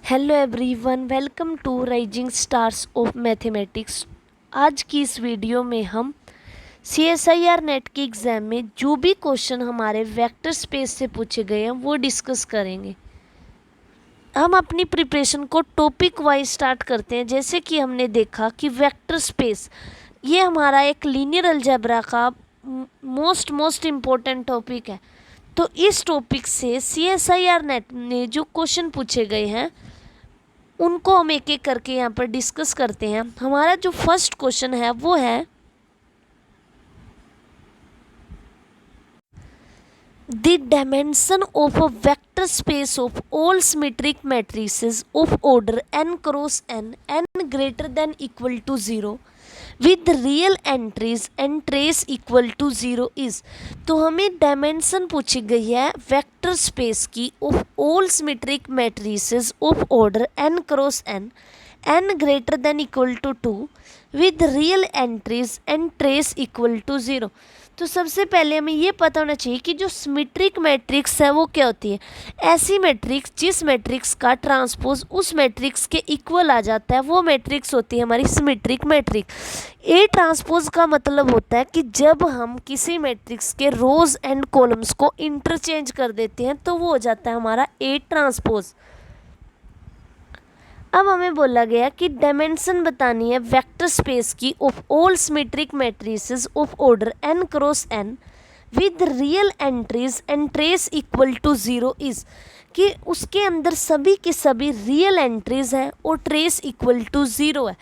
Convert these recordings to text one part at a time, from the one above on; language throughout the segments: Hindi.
Hello everyone, welcome to rising stars of mathematics. आज की इस वीडियो में हम CSIR नेट के एग्ज़ाम में जो भी क्वेश्चन हमारे वेक्टर स्पेस से पूछे गए हैं वो डिस्कस करेंगे। हम अपनी प्रिपरेशन को टॉपिक वाइज स्टार्ट करते हैं। जैसे कि हमने देखा कि वेक्टर स्पेस ये हमारा एक लीनियर अलजेब्रा का मोस्ट इम्पोर्टेंट टॉपिक है। तो इस टॉपिक से CSIR नेट ने जो क्वेश्चन पूछे गए हैं उनको हम एक एक करके यहाँ पर डिस्कस करते हैं। हमारा जो फर्स्ट क्वेश्चन है वो है the dimension of a vector space of all symmetric matrices of order n cross n greater than equal to 0 with real entries and trace equal to 0 is. तो हमें डायमेंशन पूछी गई है वेक्टर स्पेस की of all symmetric matrices of order n cross n greater than equal to 2 with real entries and trace equal to 0। तो सबसे पहले हमें ये पता होना चाहिए कि जो सिमेट्रिक मैट्रिक्स है वो क्या होती है। ऐसी मैट्रिक्स जिस मैट्रिक्स का ट्रांसपोज उस मैट्रिक्स के इक्वल आ जाता है वो मैट्रिक्स होती है हमारी सिमेट्रिक मैट्रिक्स। ए ट्रांसपोज का मतलब होता है कि जब हम किसी मैट्रिक्स के रोज एंड कॉलम्स को इंटरचेंज कर देते हैं तो वो हो जाता है हमारा ए ट्रांसपोज। अब हमें बोला गया कि डायमेंशन बतानी है वेक्टर स्पेस की of all symmetric matrices of order n cross n with real entries and trace equal to 0 is, कि उसके अंदर सभी की सभी रियल एंट्रीज हैं और ट्रेस इक्वल टू 0 है।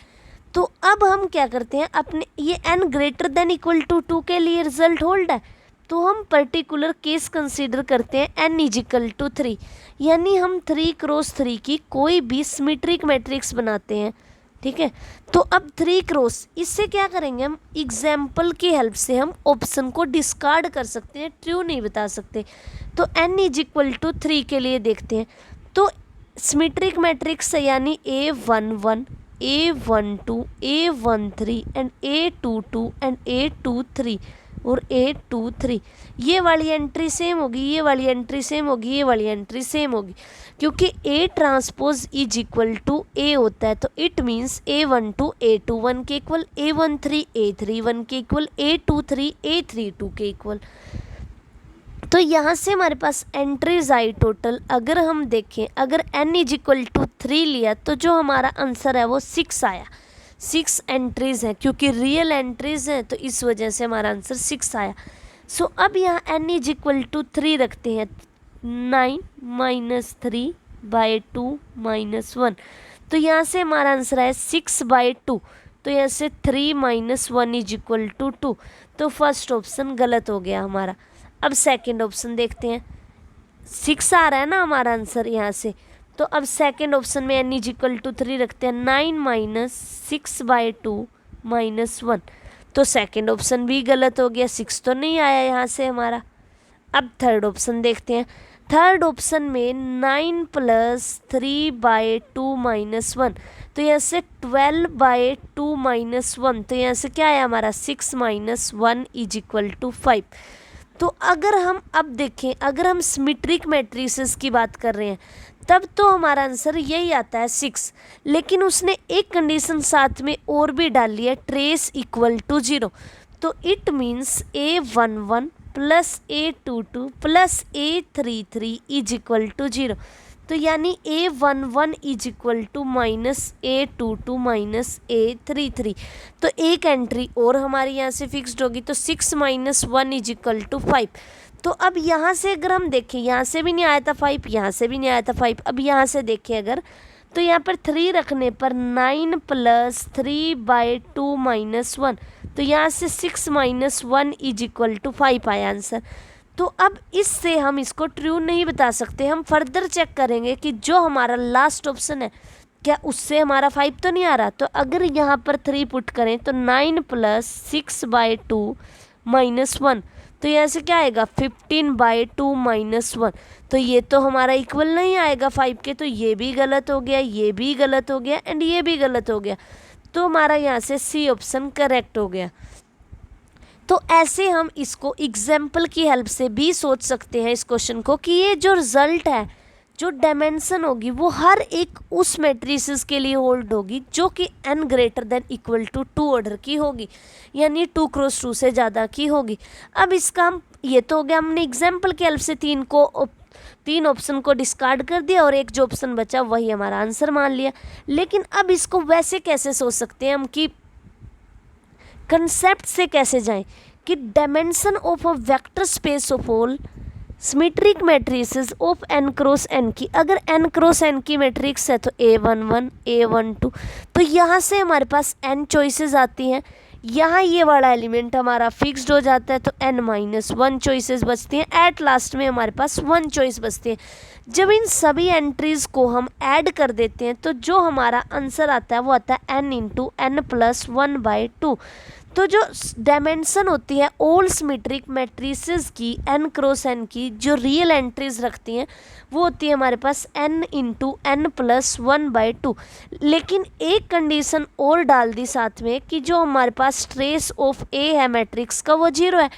तो अब हम क्या करते हैं, अपने ये n greater than equal to 2 के लिए रिजल्ट होल्ड है तो हम पर्टिकुलर केस कंसीडर करते हैं n इज इक्वल टू 3, यानी हम 3 क्रॉस 3 की कोई भी सिमेट्रिक मैट्रिक्स बनाते हैं। ठीक है, तो अब 3 क्रॉस इससे क्या करेंगे, हम एग्जाम्पल की हेल्प से हम ऑप्शन को डिस्कार्ड कर सकते हैं, ट्रू नहीं बता सकते। तो n इज इक्वल टू 3 के लिए देखते हैं। तो सिमेट्रिक मैट्रिक्स है यानी A11 A12 A13 and A22 and A23 और A23, ये वाली एंट्री सेम होगी, ये वाली एंट्री सेम होगी, ये वाली एंट्री सेम होगी, क्योंकि A transpose is equal to A होता है। तो इट मीन्स A12 A21 के इक्वल, A13 A31 के इक्वल, A23 A32 के इक्वल। तो यहाँ से हमारे पास एंट्रीज आई टोटल, अगर हम देखें, अगर n इज इक्वल टू 3 लिया तो जो हमारा आंसर है वो 6 आया। 6 एंट्रीज हैं, क्योंकि रियल एंट्रीज हैं तो इस वजह से हमारा आंसर 6 आया। सो अब यहाँ n इज इक्वल टू 3 रखते हैं, 9 माइनस 3 बाई 2 माइनस 1, तो यहाँ से हमारा आंसर है 6 बाई 2। तो यहाँ से 3 माइनस 1 इज इक्वल टू 2, तो फर्स्ट ऑप्शन गलत हो गया हमारा। अब सेकेंड ऑप्शन देखते हैं, 6 आ रहा है ना हमारा आंसर यहाँ से। तो अब सेकेंड ऑप्शन में n इज इक्वल टू 3 रखते हैं, 9 माइनस 6 बाई 2 माइनस 1, तो सेकेंड ऑप्शन भी गलत हो गया, 6 तो नहीं आया यहाँ से हमारा। अब थर्ड ऑप्शन देखते हैं, थर्ड ऑप्शन में 9 प्लस 3 बाई 2 माइनस 1, तो यहाँ से 12 बाई 2 माइनस 1, तो यहाँ से क्या आया हमारा 6 माइनस 1 इज इक्वल टू 5। तो अगर हम अब देखें, अगर हम सिमेट्रिक मैट्रिसेस की बात कर रहे हैं तब तो हमारा आंसर यही आता है 6, लेकिन उसने एक कंडीशन साथ में और भी डाली है, ट्रेस इक्वल टू 0। तो it means A11 plus A22 plus A33 is equal to 0। तो यानी A11 is equal to minus A22 minus A33, तो एक एंट्री और हमारी यहाँ से फिक्स्ड होगी, तो 6 माइनस 1 इज इक्वल टू 5। तो अब यहाँ से अगर हम देखें, यहाँ से भी नहीं आया था 5, यहाँ से भी नहीं आया था 5, अब यहाँ से देखें अगर, तो यहाँ पर 3 रखने पर 9 प्लस 3 बाई 2 माइनस 1, तो यहाँ से 6 माइनस 1 इज इक्वल टू 5 आया आंसर। तो अब इससे हम इसको ट्रू नहीं बता सकते, हम फर्दर चेक करेंगे कि जो हमारा लास्ट ऑप्शन है क्या उससे हमारा 5 तो नहीं आ रहा। तो अगर यहाँ पर 3 पुट करें तो 9 प्लस 6 बाई 2 माइनस 1, तो यहाँ से क्या आएगा 15 बाई 2 माइनस 1, तो ये तो हमारा इक्वल नहीं आएगा 5 के, तो ये भी गलत हो गया, ये भी गलत हो गया एंड ये भी गलत हो गया। तो हमारा यहाँ से सी ऑप्शन करेक्ट हो गया। तो ऐसे हम इसको एग्जाम्पल की हेल्प से भी सोच सकते हैं इस क्वेश्चन को कि ये जो रिजल्ट है जो डायमेंशन होगी वो हर एक उस मैट्रिसेस के लिए होल्ड होगी जो कि n greater than equal to 2 order की होगी, यानी 2 क्रॉस 2 से ज़्यादा की होगी। अब इसका हम, ये तो हो गया, हमने एग्जाम्पल के हेल्प से तीन ऑप्शन को डिस्कार्ड कर दिया और एक जो ऑप्शन बचा वही हमारा आंसर मान लिया। लेकिन अब इसको वैसे कैसे सोच सकते हैं हम कि कंसेप्ट से कैसे जाएं कि dimension of a vector space of all symmetric matrices of n cross n की, अगर n क्रॉस n की मैट्रिक्स है तो a11 a12, तो यहाँ से हमारे पास n चॉइसेस आती हैं। यहाँ ये वाला एलिमेंट हमारा फिक्स्ड हो जाता है तो n-1 चॉइसेस बचती हैं। एट लास्ट में हमारे पास 1 चॉइस बचती है। जब इन सभी एंट्रीज़ को हम ऐड कर देते हैं तो जो हमारा आंसर आता है वो आता है n इंटू n प्लस 1/2। तो जो डायमेंशन होती है ऑल सिमेट्रिक मैट्रिसेस की n क्रॉस n की, जो रियल एंट्रीज रखती हैं वो होती है हमारे पास n इंटू n प्लस 1/2। लेकिन एक कंडीशन और डाल दी साथ में कि जो हमारे पास ट्रेस ऑफ a है मैट्रिक्स का वो 0 है,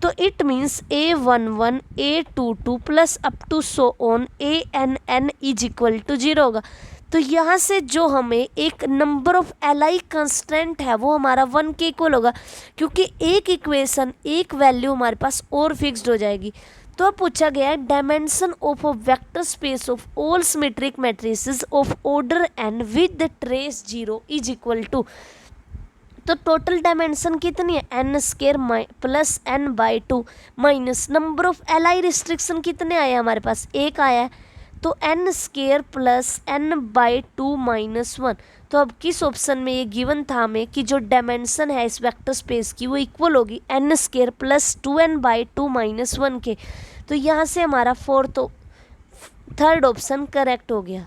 तो it means a11 a22 plus up to so on a is equal to 0 होगा। तो यहाँ से जो हमें एक नंबर ऑफ एलाई कंस्टेंट है वो हमारा 1 के इक्वल होगा, क्योंकि एक इक्वेशन एक वैल्यू हमारे पास और फिक्स्ड हो जाएगी। तो अब पूछा गया है dimension of a vector space of all symmetric matrices of order n with trace 0 is equal to, तो टोटल डायमेंशन कितनी है n² plus n/2 minus number of ally restriction कितने आए हमारे पास, एक आया है, तो n² प्लस n/2 माइनस 1। तो अब किस ऑप्शन में ये गिवन था हमें कि जो डायमेंशन है इस वेक्टर स्पेस की वो इक्वल होगी n² प्लस 2n/2 माइनस 1 के। तो यहाँ से हमारा थर्ड ऑप्शन करेक्ट हो गया।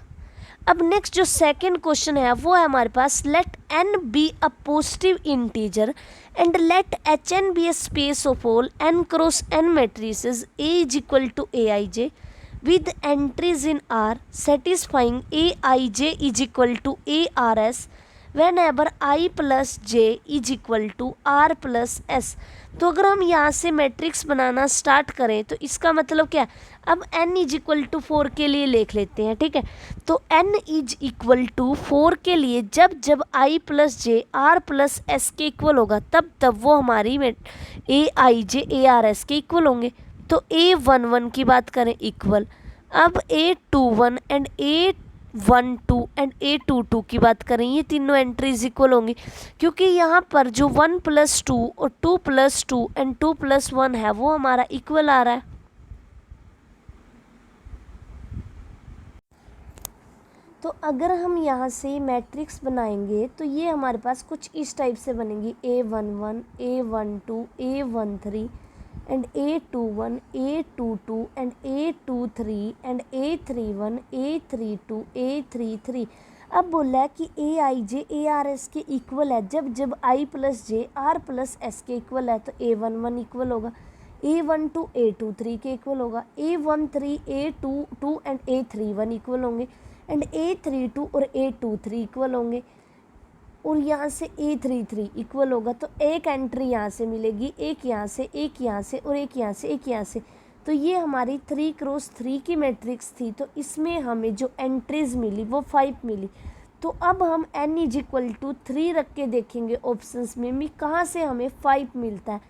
अब नेक्स्ट जो सेकंड क्वेश्चन है वो है हमारे पास, let n be a positive integer and let hn be a space of all n cross n matrices a is equal to aij with entries in R satisfying aij is equal to ars whenever I plus j is equal to r plus s। तो अगर हम यहाँ से मैट्रिक्स बनाना स्टार्ट करें तो इसका मतलब क्या है, अब n इज इक्वल टू 4 के लिए लिख लेते हैं, ठीक है। तो n इज इक्वल टू 4 के लिए जब जब i plus J r plus s के इक्वल होगा तब वो हमारी aij ars के इक्वल होंगे। तो a11 की बात करें इक्वल, अब a21 and a12 and a22 की बात करें, ये तीनों एंट्रीज इक्वल होंगी, क्योंकि यहाँ पर जो 1 + 2 और 2 + 2 एंड 2 + 1 है वो हमारा इक्वल आ रहा है। तो अगर हम यहाँ से मैट्रिक्स बनाएंगे तो ये हमारे पास कुछ इस टाइप से बनेगी, a11 a12 a13 and a21 a22 and a23 and a31 a32 a33। अब बोला है कि aij ars के इक्वल है जब जब i plus J r plus s के इक्वल है, तो a11 इक्वल होगा a12 a23 के इक्वल होगा, a13 a22 and a31 equal होंगे एंड a32 और a23 इक्वल होंगे, और यहाँ से a33 इक्वल होगा। तो एक एंट्री यहाँ से मिलेगी, एक यहाँ से, एक यहाँ से और एक यहाँ से, एक यहाँ से। तो ये हमारी 3 क्रॉस 3 की मैट्रिक्स थी, तो इसमें हमें जो एंट्रीज मिली वो 5 मिली। तो अब हम n इज इक्वल टू 3 रख के देखेंगे ऑप्शंस में भी कहाँ से हमें 5 मिलता है।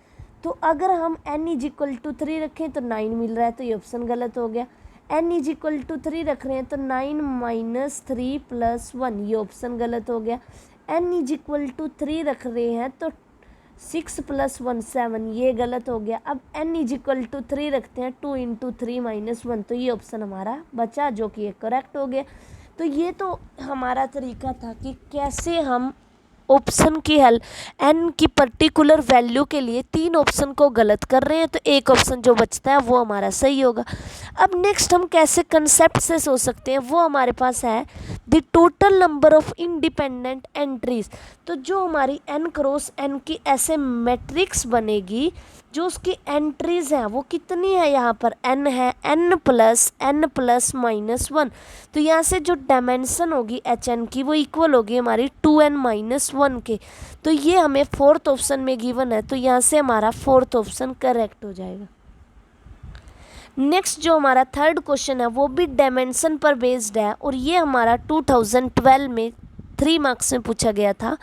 तो अगर हम n इज इक्वल टू 3 रखें तो 9 मिल रहा है, तो ये ऑप्शन गलत हो गया। n इज इक्वल टू 3 रख रहे हैं तो 9 - 3 + 1, ये ऑप्शन गलत हो गया। n इज इक्वल टू 3 रख रहे हैं तो 6 + 1 7, ये गलत हो गया। अब n इज इक्वल टू 3 रखते हैं 2 × 3 - 1, तो ये ऑप्शन हमारा बचा जो कि ये करेक्ट हो गया। तो ये तो हमारा तरीका था कि कैसे हम ऑप्शन की हेल्प n की पर्टिकुलर वैल्यू के लिए 3 ऑप्शन को गलत कर रहे हैं, तो एक ऑप्शन जो बचता है वो हमारा सही होगा। अब नेक्स्ट हम कैसे कंसेप्ट से सोच सकते हैं, वो हमारे पास है the total number of independent entries. तो जो हमारी n क्रॉस n की ऐसे मैट्रिक्स बनेगी जो उसकी एंट्रीज हैं वो कितनी है, यहाँ पर n है, n + n + -1। तो यहाँ से जो डायमेंशन होगी hn की वो इक्वल होगी हमारी 2n - 1 के। तो ये हमें फोर्थ ऑप्शन में गिवन है, तो यहाँ से हमारा फोर्थ ऑप्शन करेक्ट हो जाएगा। नेक्स्ट जो हमारा थर्ड क्वेश्चन है वो भी डायमेंशन पर बेस्ड है और ये हमारा 2012 में 3 मार्क्स में पूछा गया था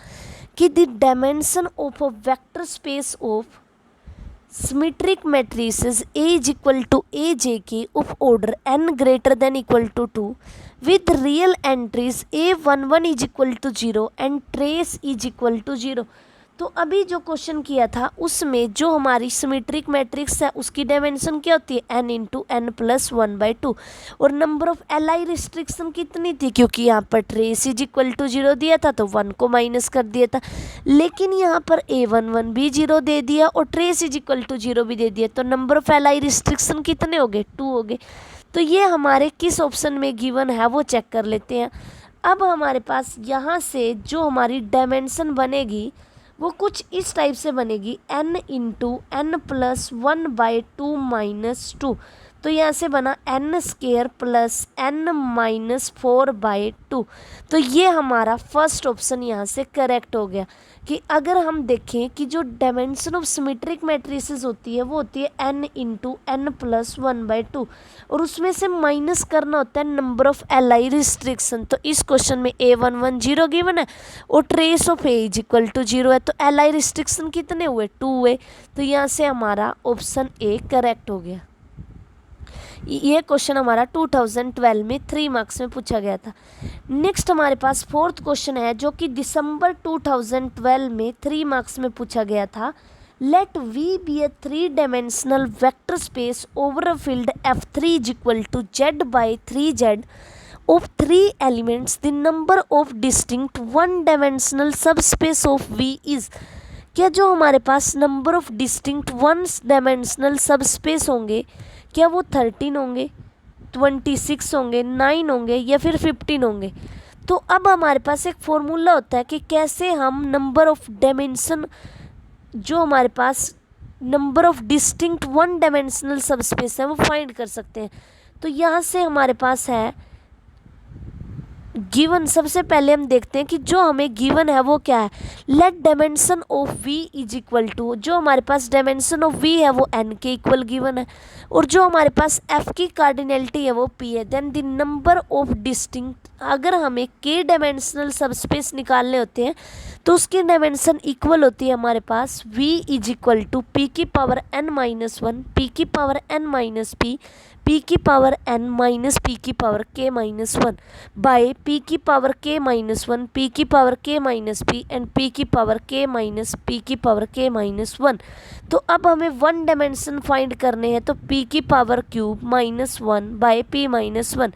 कि the dimension of a vector space of symmetric matrices A is equal to AJK of order n greater than equal to 2 with real entries A11 is equal to 0 and trace is equal to 0। तो अभी जो क्वेश्चन किया था उसमें जो हमारी सिमेट्रिक मैट्रिक्स है उसकी डायमेंशन क्या होती है n इंटू एन प्लस 1/2 और नंबर ऑफ LI रिस्ट्रिक्शन कितनी थी, क्योंकि यहाँ पर ट्रेस इज इक्वल टू 0 दिया था तो 1 को माइनस कर दिया था, लेकिन यहाँ पर A11 भी 0 दे दिया और ट्रेस इज इक्वल टू 0 भी दे दिया, तो नंबर ऑफ LI रिस्ट्रिक्शन कितने हो गए, 2 हो गए। तो ये हमारे किस ऑप्शन में गिवन है वो चेक कर लेते हैं। अब हमारे पास यहाँ से जो हमारी डायमेंशन बनेगी वो कुछ इस टाइप से बनेगी n into n plus 1/2 minus 2। तो यहाँ से बना n square plus n minus 4/2। तो ये हमारा फर्स्ट ऑप्शन यहाँ से करेक्ट हो गया कि अगर हम देखें कि जो डायमेंशन ऑफ सिमेट्रिक मैट्रिसेस होती है वो होती है n इंटू एन प्लस 1/2 और उसमें से माइनस करना होता है नंबर ऑफ LI रिस्ट्रिक्शन। तो इस क्वेश्चन में A11 0 गिवन है और trace of A is equal to 0 है, तो LI रिस्ट्रिक्शन कितने हुए, 2 हुए। तो यहाँ से हमारा ऑप्शन ए करेक्ट हो गया। ये क्वेश्चन हमारा 2012 में 3 मार्क्स में पूछा गया था। नेक्स्ट हमारे पास फोर्थ क्वेश्चन है जो कि दिसंबर 2012 में 3 मार्क्स में पूछा गया था। Let V be a 3-dimensional vector space over a field F3 is equal to Z/3Z of 3 elements, the number of distinct 1-dimensional subspace of V is। क्या जो हमारे पास number of distinct 1-dimensional subspace होंगे क्या वो 13 होंगे, 26 होंगे, 9 होंगे या फिर 15 होंगे। तो अब हमारे पास एक फॉर्मूला होता है कि कैसे हम नंबर ऑफ डायमेंशन जो हमारे पास number of distinct 1-dimensional subspace है वो फाइंड कर सकते हैं। तो यहाँ से हमारे पास है गिवन, सबसे पहले हम देखते हैं कि जो हमें गिवन है वो क्या है। Let dimension of V is equal to, जो हमारे पास डायमेंशन ऑफ V है वो n के इक्वल गिवन है और जो हमारे पास F की कार्डिनलिटी है वो P है। Then the number of distinct, अगर हमें k डायमेंशनल सबस्पेस निकालने होते हैं तो उसकी डायमेंशन इक्वल होती है हमारे पास V is equal to P की पावर n-1, P की पावर n-p, P की पावर n माइनस P की पावर k-1 बाय P की पावर k-1, P की पावर k-p एंड P की पावर k-p की पावर k-1। तो अब हमें 1 डायमेंशन फाइंड करने हैं तो P की पावर क्यूब -1 बाय P-1।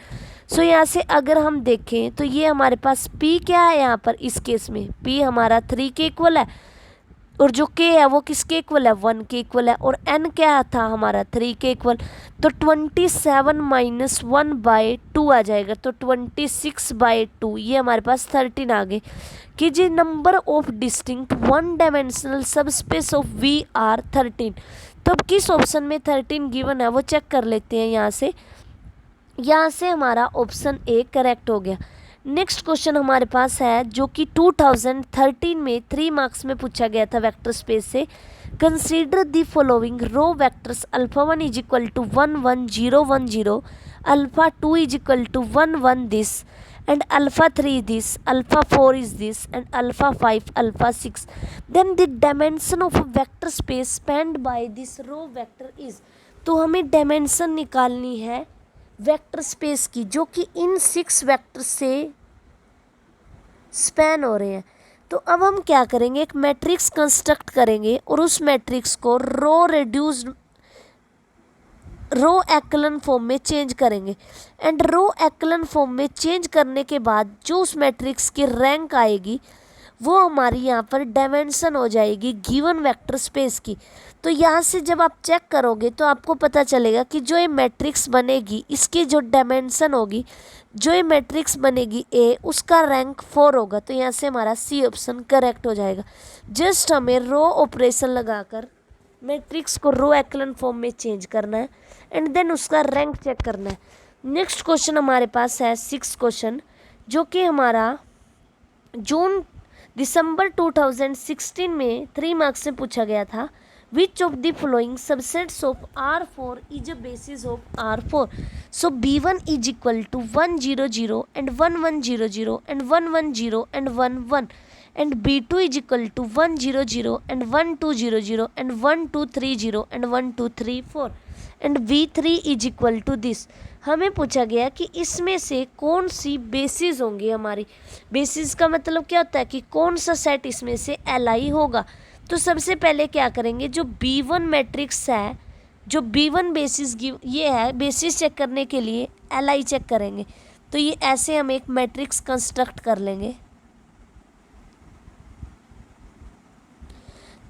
सो यहाँ से अगर हम देखें तो ये हमारे पास P क्या है, यहाँ पर इस केस में P हमारा 3 के इक्वल है और जो k है वो किसके इक्वल है, 1 के इक्वल है और n क्या था हमारा 3 के इक्वल। तो 27 माइनस 1/2 आ जाएगा, तो 26/2 ये हमारे पास 13 आ गए कि जी number of distinct 1-dimensional subspace of V are 13। तो अब किस ऑप्शन में 13 गिवन है वो चेक कर लेते हैं। यहाँ से हमारा ऑप्शन ए करेक्ट हो गया। नेक्स्ट क्वेश्चन हमारे पास है जो कि 2013 में 3 मार्क्स में पूछा गया था वेक्टर स्पेस से। Consider the following row vectors alpha 1 is equal to 1 1 0 1 0, alpha 2 is equal to 1 1 this and alpha 3 this, alpha 4 is this and alpha 5 alpha 6, then the dimension of a vector space spanned by this row vector is। तो हमें डायमेंशन निकालनी है वेक्टर स्पेस की जो कि इन 6 वेक्टर से स्पैन हो रहे हैं। तो अब हम क्या करेंगे, एक मैट्रिक्स कंस्ट्रक्ट करेंगे और उस मैट्रिक्स को रो एक्लन फॉर्म में चेंज करेंगे एंड रो एक्लन फॉर्म में चेंज करने के बाद जो उस मैट्रिक्स की रैंक आएगी वो हमारी यहाँ पर डायमेंशन हो जाएगी गिवन वेक्टर स्पेस की। तो यहाँ से जब आप चेक करोगे तो आपको पता चलेगा कि जो ये मैट्रिक्स बनेगी इसकी जो डायमेंशन होगी, जो ये मैट्रिक्स बनेगी A उसका रैंक 4 होगा। तो यहाँ से हमारा सी ऑप्शन करेक्ट हो जाएगा। जस्ट हमें रो ऑपरेशन लगाकर मैट्रिक्स को रो एक्लन फॉर्म में चेंज करना है एंड देन उसका रैंक चेक करना है। नेक्स्ट क्वेश्चन हमारे पास है 6 क्वेश्चन जो कि हमारा दिसंबर 2016 में 3 मार्क्स से पूछा गया था। which of the following subsets of R4 is a basis of R4? So B1 is equal to 1 0 0 and 1 1 0 0 and 1 1 0 and 1 1, and B2 is equal to 1 0 0 and 1 2 0 0 and 1 2 3 0 and 1 2 3 4, and B3 is equal to this. हमें पूछा गया कि इसमें से कौन सी बेसिस होंगी हमारी। बेसिस का मतलब क्या होता है कि कौन सा सेट इसमें से Li होगा। तो सबसे पहले क्या करेंगे, जो B1 मैट्रिक्स है, जो B1 बेसिस ये है, बेसिस चेक करने के लिए Li चेक करेंगे। तो ये ऐसे हम एक मैट्रिक्स कंस्ट्रक्ट कर लेंगे।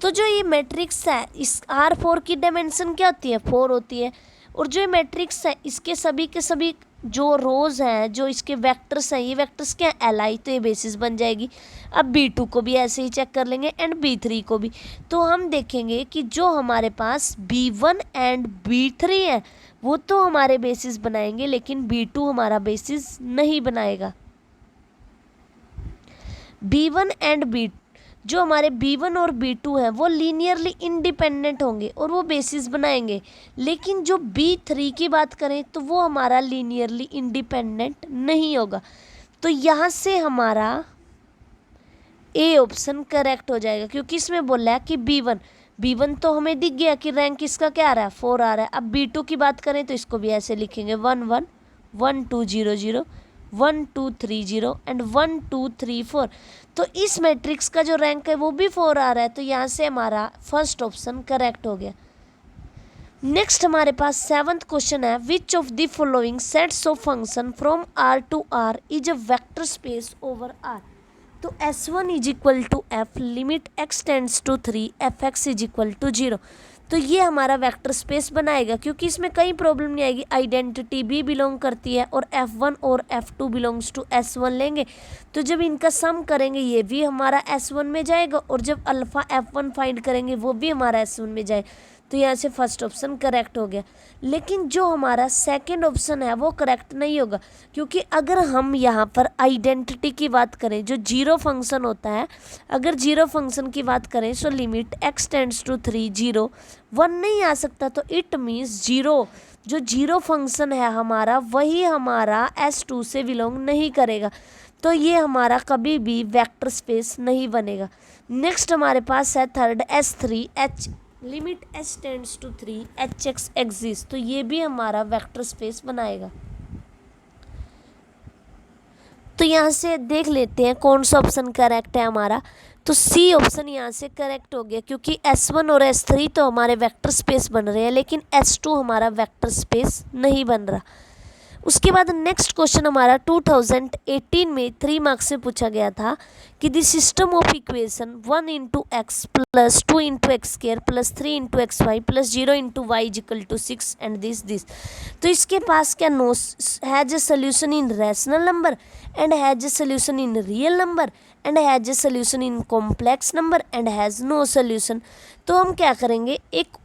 तो जो ये मैट्रिक्स है, इस R4 की डायमेंशन क्या होती है, 4 होती है। और जो ये मैट्रिक्स है, इसके सभी के सभी जो रोज हैं, जो इसके वेक्टर्स हैं, ये वेक्टर्स क्या है, Li, तो ये बेसिस बन जाएगी। अब B2 को भी ऐसे ही चेक कर लेंगे एंड B3 को भी। तो हम देखेंगे कि जो हमारे पास B1 एंड B3 है वो तो हमारे बेसिस बनाएंगे, लेकिन B2 हमारा बेसिस नहीं बनाएगा। B1 एंड B2, जो हमारे B1 और B2 हैं वो लीनियरली इंडिपेंडेंट होंगे और वो बेसिस बनाएंगे, लेकिन जो B3 की बात करें तो वो हमारा लीनियरली इंडिपेंडेंट नहीं होगा। तो यहाँ से हमारा ए ऑप्शन करेक्ट हो जाएगा, क्योंकि इसमें बोला है कि B1 तो हमें दिख गया कि रैंक इसका क्या आ रहा है, 4 आ रहा है। अब B2 की बात करें तो इसको भी ऐसे लिखेंगे 1 1 1 2 0 0 1 2 3 0 एंड 1 2 3 4। तो इस मैट्रिक्स का जो रैंक है वो भी 4 आ रहा है, तो यहाँ से हमारा फर्स्ट ऑप्शन करेक्ट हो गया। नेक्स्ट हमारे पास 7th क्वेश्चन है, which of the following sets of function from R to R is a vector space over R। तो S1 is equal to F limit x tends to 3 fx is equal to 0। तो ये हमारा वेक्टर स्पेस बनाएगा, क्योंकि इसमें कई प्रॉब्लम नहीं आएगी। आइडेंटिटी भी बिलोंग करती है और F1 और F2 बिलोंग्स टू S1 लेंगे, तो जब इनका सम करेंगे ये भी हमारा S1 में जाएगा, और जब अल्फ़ा F1 फाइंड करेंगे वो भी हमारा S1 में जाएगा। तो यहाँ से फर्स्ट ऑप्शन करेक्ट हो गया। लेकिन जो हमारा सेकंड ऑप्शन है वो करेक्ट नहीं होगा, क्योंकि अगर हम यहाँ पर आइडेंटिटी की बात करें, जो जीरो फंक्शन होता है, अगर जीरो फंक्शन की बात करें so limit x tends to 3 0 1 नहीं आ सकता। तो इट मीन्स जो जीरो फंक्शन है हमारा, वही हमारा S2 से बिलोंग नहीं करेगा, तो ये हमारा कभी भी वेक्टर स्पेस नहीं बनेगा। नेक्स्ट हमारे पास है third S3 h limit h tends to 3 hx exist, तो ये भी हमारा वेक्टर स्पेस बनाएगा। तो यहाँ से देख लेते हैं कौन सा ऑप्शन करेक्ट है हमारा। तो सी ऑप्शन यहाँ से करेक्ट हो गया, क्योंकि S1 और S3 तो हमारे वेक्टर स्पेस बन रहे हैं, लेकिन S2 हमारा वेक्टर स्पेस नहीं बन रहा। उसके बाद नेक्स्ट क्वेश्चन हमारा 2018 में 3 मार्क्स से पूछा गया था कि the system of equation 1 into x plus 2 into x square plus 3 into x y plus 0 into y is equal to 6 and this. तो इसके पास क्या no has a solution in rational number and has a solution in real number and has a solution in complex number and has no solution. तो हम क्या करेंगे, एक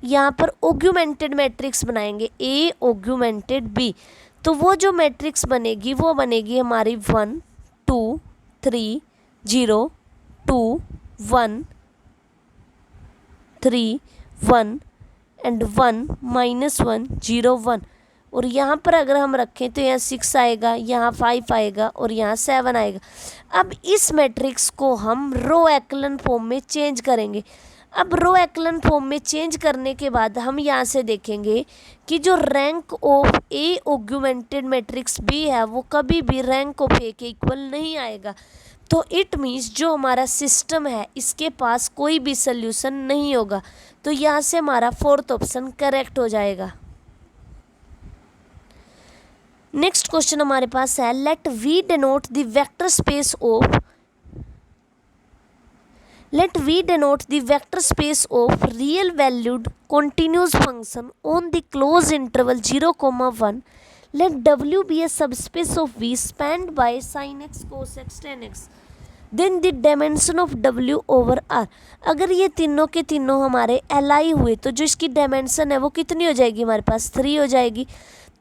यहाँ पर ऑग्यूमेंटेड मैट्रिक्स बनाएंगे, ए ऑग्यूमेंटेड बी। तो वो जो मैट्रिक्स बनेगी वो बनेगी हमारी 1 2 3 0 2 1 3 1 एंड 1 -1 0 1। और यहाँ पर अगर हम रखें तो यहाँ 6 आएगा, यहाँ 5 आएगा और यहाँ 7 आएगा। अब इस मैट्रिक्स को हम रो एक्लन फॉर्म में चेंज करेंगे। अब रो एक्लन फॉर्म में चेंज करने के बाद हम यहाँ से देखेंगे कि जो rank of a augmented matrix B है वो कभी भी रैंक ऑफ ए के इक्वल नहीं आएगा। तो इट मीन्स जो हमारा सिस्टम है इसके पास कोई भी सल्यूशन नहीं होगा। तो यहाँ से हमारा फोर्थ ऑप्शन करेक्ट हो जाएगा। नेक्स्ट क्वेश्चन हमारे पास है, let we denote the vector space of Let V denote the vector space of real valued continuous function on the closed interval 0, 1. Let W be a subspace of V spanned by sin x, cos x, tan x. Then the dimension of W over R. अगर ये तीनों के तीनों हमारे Li हुए तो जो इसकी डायमेंशन है वो कितनी हो जाएगी, हमारे पास 3 हो जाएगी।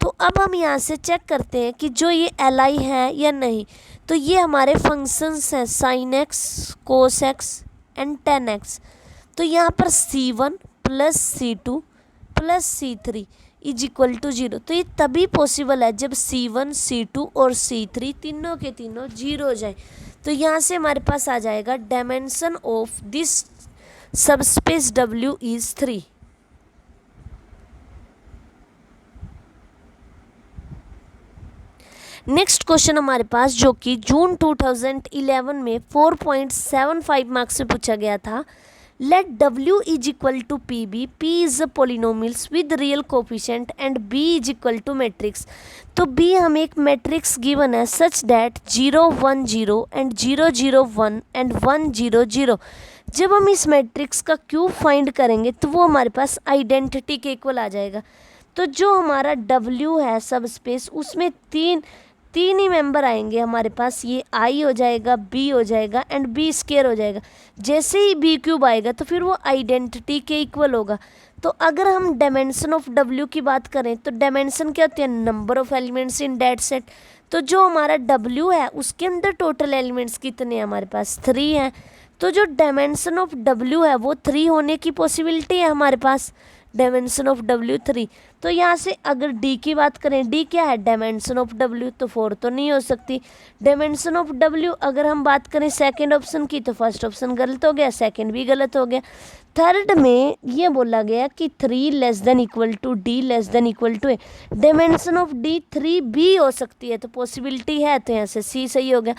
तो अब हम यहाँ से चेक करते हैं कि जो ये Li है या नहीं। तो ये हमारे फंक्शंस हैं sin x, cos x and tan x। तो यहाँ पर C1 plus C2 plus C3 is equal to 0। तो ये तभी पॉसिबल है जब C1 C2 और C3 तीनों के तीनों 0 हो जाए। तो यहाँ से हमारे पास आ जाएगा dimension of this subspace W is 3। Next question हमारे पास जो कि जून 2011 में 4.75 मार्क्स से पूछा गया था। Let W is equal to PB, P is a polynomials with real coefficient and B is equal to matrix. तो B हमें एक मैट्रिक्स गिवन है सच दैट 0 1 0 एंड 0 0 1 एंड 1 0 0। जब हम इस मैट्रिक्स का क्यूब फाइंड करेंगे तो वो हमारे पास आइडेंटिटी के इक्वल आ जाएगा। तो जो हमारा W है सब स्पेस उसमें तीन ही मेंबर आएंगे हमारे पास, ये I हो जाएगा, B हो जाएगा एंड B स्क्वायर हो जाएगा। जैसे ही B क्यूब आएगा तो फिर वो आइडेंटिटी के इक्वल होगा। तो अगर हम डायमेंशन ऑफ W की बात करें तो डायमेंशन क्या होती है, number of elements in that set. तो जो हमारा W है उसके अंदर टोटल एलिमेंट्स कितने हैं, हमारे पास 3 हैं। तो जो डायमेंशन ऑफ W है वो 3 होने की पॉसिबिलिटी है हमारे पास, डायमेंशन ऑफ W 3। तो यहाँ से अगर D की बात करें, D क्या है, डायमेंशन ऑफ W, तो 4 तो नहीं हो सकती। डायमेंशन ऑफ W अगर हम बात करें सेकंड ऑप्शन की तो फर्स्ट ऑप्शन गलत हो गया, सेकंड भी गलत हो गया। थर्ड में ये बोला गया कि 3 less than equal to D less than equal to A। Dimension of D 3 भी हो सकती है, तो पॉसिबिलिटी है, तो यहाँ से C सही हो गया।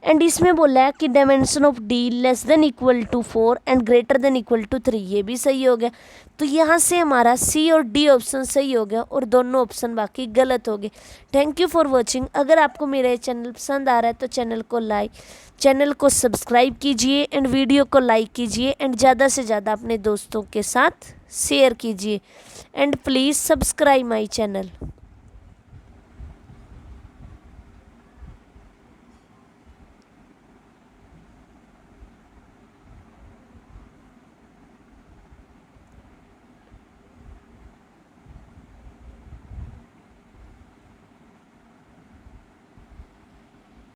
एंड इसमें बोला है कि dimension of D less than equal to 4 and greater than equal to 3, ये भी सही हो गया। तो यहाँ से हमारा C और D ऑप्शन सही हो गया और दोनों ऑप्शन बाकी गलत हो गए। Thank you for watching. अगर आपको मेरा ये चैनल पसंद आ रहा है तो चैनल को सब्सक्राइब कीजिए एंड वीडियो को लाइक कीजिए एंड ज़्यादा से ज़्यादा अपने दोस्तों के साथ शेयर कीजिए and please subscribe my channel.